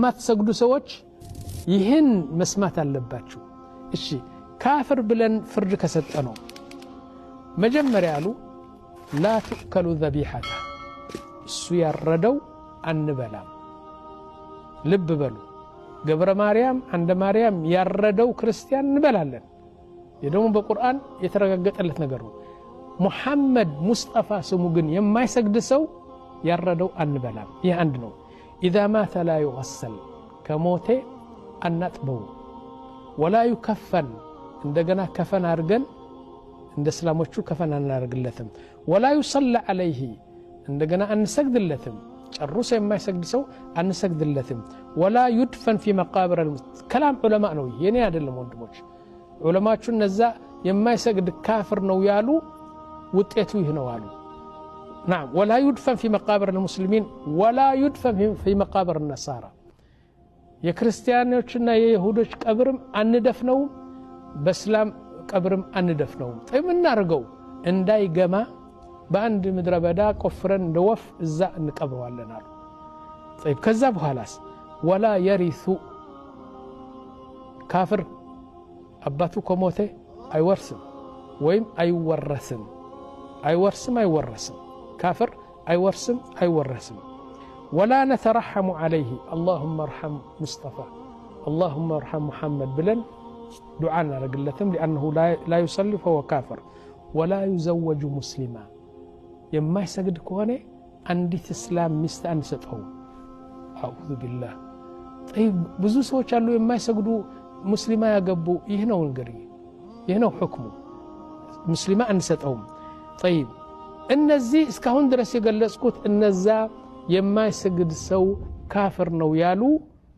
የማትሰግዱ ሰዎች ይህን መስማት አለባችሁ እሺ ካፍር ብለን ፍርድ ከሰጠነው መጀመሪያ አሉ لا تأكلوا ذبيحته እሱ ያረደው አንበላም ልብ በሉ ገብረ ማርያም አንደ ማርያም ያረደው ክርስቲያን እንበላለን የደሙ በቁርአን የተረጋገጠለት ነገር ነው ሙሐመድ ሙስጠፋ ስሙ ግን የማይሰግድ ሰው ያረደው አንበላም ይህ አንድ ነው اذا مات لا يغسل ከሞቴ አናጥበው ولا يكفن እንደገና ከፈን አርገን እንደ እስላሞቹ ከፈን አናርግለትም ولا يصلى عليه እንደገና አንሰግድለትም ጨርሶ የማይሰግድ ሰው አንሰግድለትም ولا يدفن في مقابر كلام علماء ነው የኔ አይደለም ወንድሞች ዑለማዎቹ እነዛ የማይሰግድ ካፍር ነው ያሉ ውጤቱ ይህ ነው አሉ نعم ولا يدفن في مقابر المسلمين ولا يدفن في مقابر النصارى የክርስቲያኖችና የይሁዶች ቀብርም አንደፍነው በእስላም ቀብርም አንደፍነው طيب እናርገው እንዳይገማ በአንድ ምድረ በዳ ቆፍረን እንደወፍ እዛ እንቀብረዋለን አሉ طيب ከዛ በኋላስ ولا يرث ካፍር አባቱ ከሞተ አይወርስም ወይም አይወረስም كافر አይወርስም አይወረስም ولا نترحم عليه اللهم ارحم مصطفى اللهم ارحم محمد بلن دعانا رجلتهم لأنه لا يصلي فهو كافر ولا يزوج مسلما يما يسجد كونه عندي اسلام مست انسطو اعوذ بالله طيب ብዙ ሰዎች አሉ የማይሰግዱ ሙስሊማ ያገቡ ይህ ነው እንግዲህ ይህ ነው ሁክሙ ሙስሊማ አንሰጠውም طيب እነዚህ እስካሁን ድረስ የገለጽኩት እነዛ የማይሰግድ ሰው ካፍር ነው ያሉ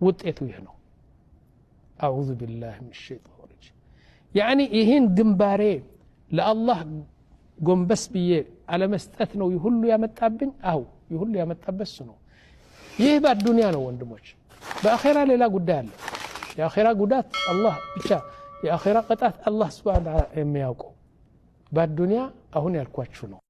ውጤቱ ይህ ነው اعوذ بالله من الشيطان الرجيم يعني ይህን ግንባሬ ለአላህ ጎንበስ ብዬ على መስጠት ነው ይሁሉ ያመጣብኝ አው ይሁሉ ያመጣበስ ነው ይህ በዱንያ ነው ወንድሞች በአኺራ ሌላ ጉዳይ አለ የአኺራ ጉዳት አላህ ብቻ የአኺራ ቅጣት አላህ Subhanahu Wa Ta'ala የሚያውቀው በዱንያ አሁን ያልኳችሁ ነው